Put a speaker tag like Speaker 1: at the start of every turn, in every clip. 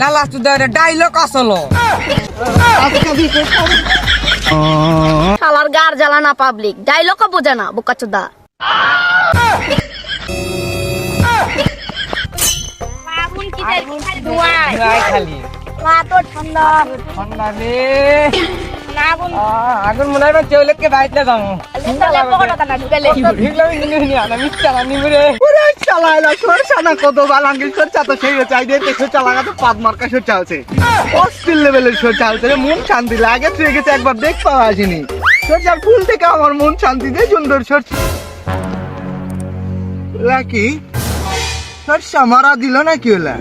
Speaker 1: লালা চুদারে ডাইলগ আসলো
Speaker 2: শালার গার জ্বালা না পাবলিক ডাইলগও বোঝে না বোকাচোদা।
Speaker 1: খালি
Speaker 2: ঠান্ডা
Speaker 1: ঠান্ডা রে আগুন মনে হয় চৌলেটকে বাইতে যাবো
Speaker 3: মন শান্তি লাগে তুই গেছে একবার দেখ পাওয়া আসেনি সরষার ফুল থেকে আমার মন শান্তি দেয় সুন্দর সরষা কি সরষা মারা দিল না কি হলা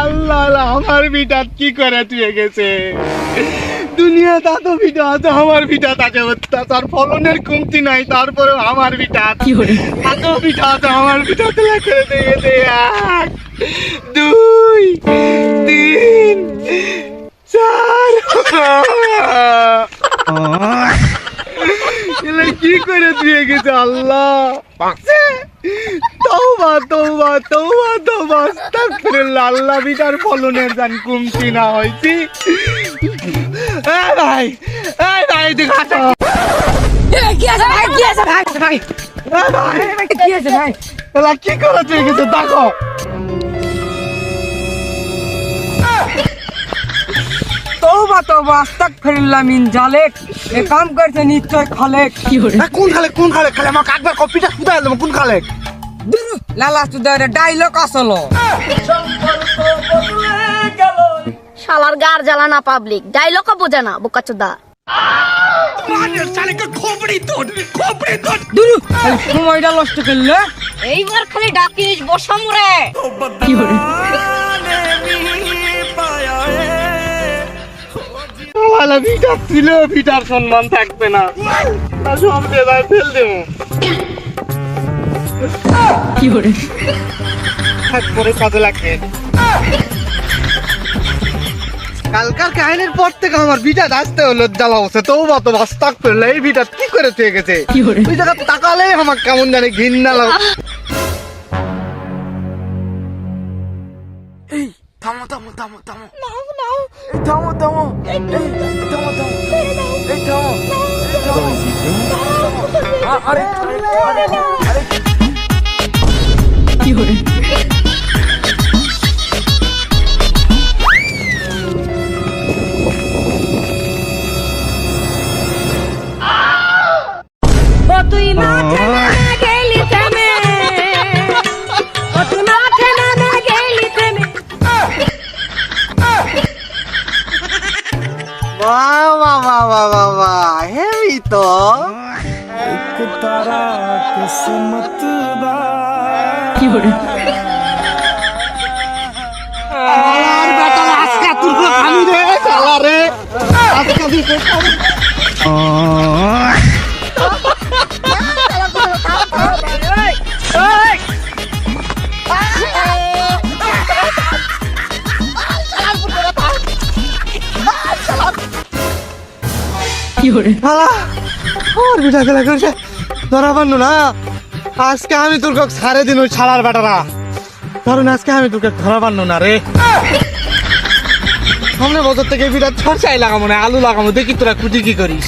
Speaker 3: আল্লাহ আল্লাহ, আমার বিটা কি করে তুই গেছে দুনিয়া তা তো বিটা আছে আমার বিটা তাকে তার ফলনের কমতি নাই তারপরেও আমার বিটা এত বিটা আছে আমার বিটা তোলা করে দিয়ে গেছে 1 2 3 4 কি করে দিয়ে গেছে আল্লাহ তওবা তওবা তওবা তওবা আস্তাগফিরুল্লাহ আল্লাহ বিটার ফলনের জান কমতি না হইছি ভাই দিকে আসো
Speaker 1: কি আছে ভাই কি আছে ভাই ভাই কি আছে ভাই
Speaker 3: এলা কি করে দিয়ে গেছে দেখো
Speaker 1: তওবা তওবা আস্তাগফিরুল্লাহ মিন জালেক এ কাম করছে নিশ্চয় খালেক
Speaker 3: কোন খালে খালে আমার কাকবার কপিটা ফুটাই দিলাম কোন খালে
Speaker 1: লালা চুদারে ডাইলগ আসলো
Speaker 2: শালার গার জ্বালা না পাবলিক ডাইলগও বোঝে না বোকাচোদা।
Speaker 1: দুরু সময়টা নষ্ট করলে
Speaker 2: এইবার খালি ডাকিস বসামরে
Speaker 3: বিটা ছিল বিটার সম্মান থাকবে না সব দেবায় ফেল দেবো করে কাজে লাগবে কালকার কাহিনীর পর থেকে আমার বিটা আসতে হলো জ্বালা বসে তৌবা তো বাস্তাক ফেললে এই বিটা কি করে থেকে গেছে ওই জায়গা তাকালে আমার কেমন জানি ঘৃণা লাগে
Speaker 1: থামো থামো থামো থামো এই থামো থামো এই থামো থামো এই থামো আরে কি হরে
Speaker 2: তুই মাঠে না গেলি থেমে তুই মাঠে না গেলি থেমে
Speaker 3: বাহ বাহ বাহ বাহ বাহ বাহ হেবি তো
Speaker 1: কি হরে
Speaker 3: আর বেটা আজকে তোর কো খালি রে শালা রে আজকে দি কো
Speaker 1: কি হরে
Speaker 3: শালা আর বিটা খেলা করছে ধরা পারলো না আজকে আমি তোর কক ছাড়ে দিন ওই ছাড়ার বেটারা কারণ আজকে আমি তোকে ধরা পারলো না রে সামনে বছর থেকে বিটা ছড় চাই লাগাবো না আলু লাগাবো দেখি তোরা কুটি কি করিস